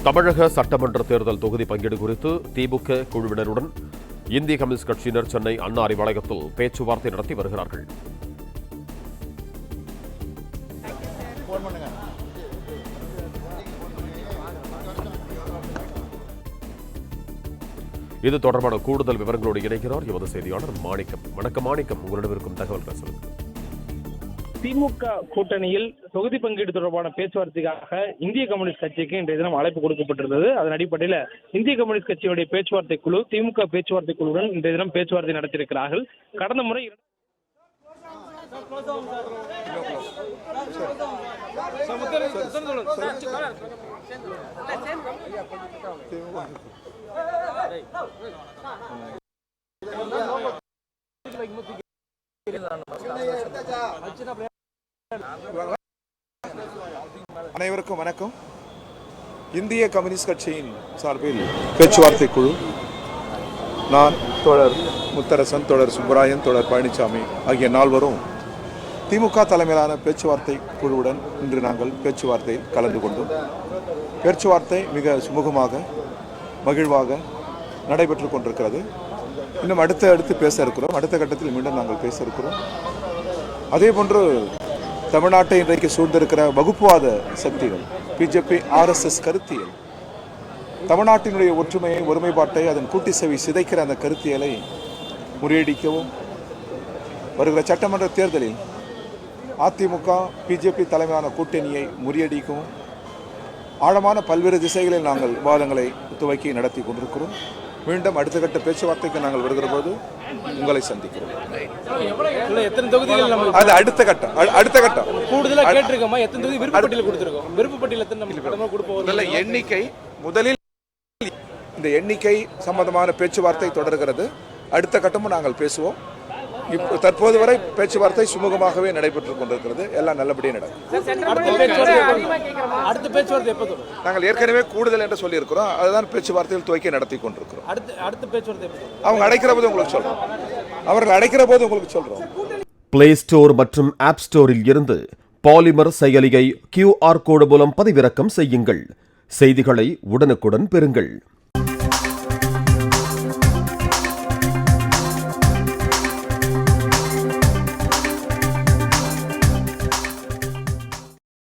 தமிழக சட்டமன்ற தேர்தல் தொகுதி பங்கீடு குறித்து திமுக குழுவினருடன் இந்திய கம்யூனிஸ்ட் கட்சியினர் சென்னை அண்ணா அறிவாலயத்தில் பேச்சுவார்த்தை நடத்தி வருகிறார்கள். இது தொடர்பான கூடுதல் விவரங்களோடு இணைக்கிறார் எமது செய்தியாளர் மாணிக்கம். வணக்கம் மாணிக்கம், உங்களிடம் இருக்கும் தகவல்கள் சொல்லுங்கள். திமுக கூட்டணியில் தொகுதி பங்கீடு தொடர்பான பேச்சுவார்த்தைக்காக இந்திய கம்யூனிஸ்ட் கட்சிக்கு இன்றைய தினம் அழைப்பு கொடுக்கப்பட்டிருந்தது. அதன் அடிப்படையில் இந்திய கம்யூனிஸ்ட் கட்சியுடைய பேச்சுவார்த்தை குழு திமுக பேச்சுவார்த்தை குழுவுடன் இன்றைய தினம் பேச்சுவார்த்தை நடத்தியிருக்கிறார்கள். கடந்த முறை அனைவருக்கும் வணக்கம். இந்திய கம்யூனிஸ்ட் கட்சியின் சார்பில் பேச்சுவார்த்தை குழு, நான், தோழர் முத்தரசன், தோழர் சுப்பராயன், தோழர் பழனிசாமி ஆகிய நால்வரும் திமுக தலைமையிலான பேச்சுவார்த்தை குழுவுடன் இன்று நாங்கள் பேச்சுவார்த்தையில் கலந்து கொண்டோம். பேச்சுவார்த்தை மிக சுமூகமாக மகிழ்வாக நடைபெற்று கொண்டிருக்கிறது. இன்னும் அடுத்து பேச இருக்கிறோம். அடுத்த கட்டத்தில் மீண்டும் நாங்கள் பேச இருக்கிறோம். அதே போன்று தமிழ்நாட்டை இன்றைக்கு சூழ்ந்திருக்கிற வகுப்புவாத சக்திகள், பிஜேபி, RSS கருத்தியல், தமிழ்நாட்டினுடைய ஒற்றுமையை, ஒருமைப்பாட்டை, அதன் கூட்டி செவி சிதைக்கிற அந்த கருத்தியலை முறியடிக்கவும், வருகிற சட்டமன்ற தேர்தலில் அதிமுக, பிஜேபி தலைமையான கூட்டணியை முறியடிக்கவும் ஆழமான பல்வேறு திசைகளில் நாங்கள் விவாதங்களை துவக்கி நடத்தி கொண்டிருக்கிறோம். மீண்டும் அடுத்த கட்ட பேச்சுவார்த்தைக்கு நாங்கள் வருகிற போது உங்களை சந்திக்கிறோம். அது அடுத்த கட்டம் கூடுதலாக கேட்டிருக்கோமா? எத்தனை தொகுதி விருப்பப்பட்டியல் கொடுத்திருக்கோம்? விருப்பப்பட்டியல் எண்ணிக்கை முதலில் இந்த எண்ணிக்கை சம்பந்தமான பேச்சுவார்த்தை தொடர்கிறது. அடுத்த கட்டமும் நாங்கள் பேசுவோம். இப்போ தற்போது வரை பேச்சுவார்த்தை சுமூகமாகவே நடைபெற்றுக் கொண்டிருக்கிறது. எல்லாம் நல்லபடியாக நடக்கும். அடுத்த பேச்சுவார்த்தை எப்போ? நாங்கள் ஏற்கனவே கூடுதல் என்று சொல்லியிருக்கிறோம். அதுதான் பேச்சுவார்த்தையில் துவக்கி நடத்தி கொண்டிருக்கிறோம். அடுத்த பேச்சுவார்த்தை அவங்க அழைக்கிற போது உங்களுக்கு சொல்றோம். அவர்கள் அழைக்கிற போது உங்களுக்கு சொல்றோம். பிளே ஸ்டோர் மற்றும் ஆப் ஸ்டோரில் இருந்து பாலிமர் செயலியை QR கோடு மூலம் பதிவிறக்கம் செய்யுங்கள். செய்திகளை உடனுக்குடன் பெறுங்கள்.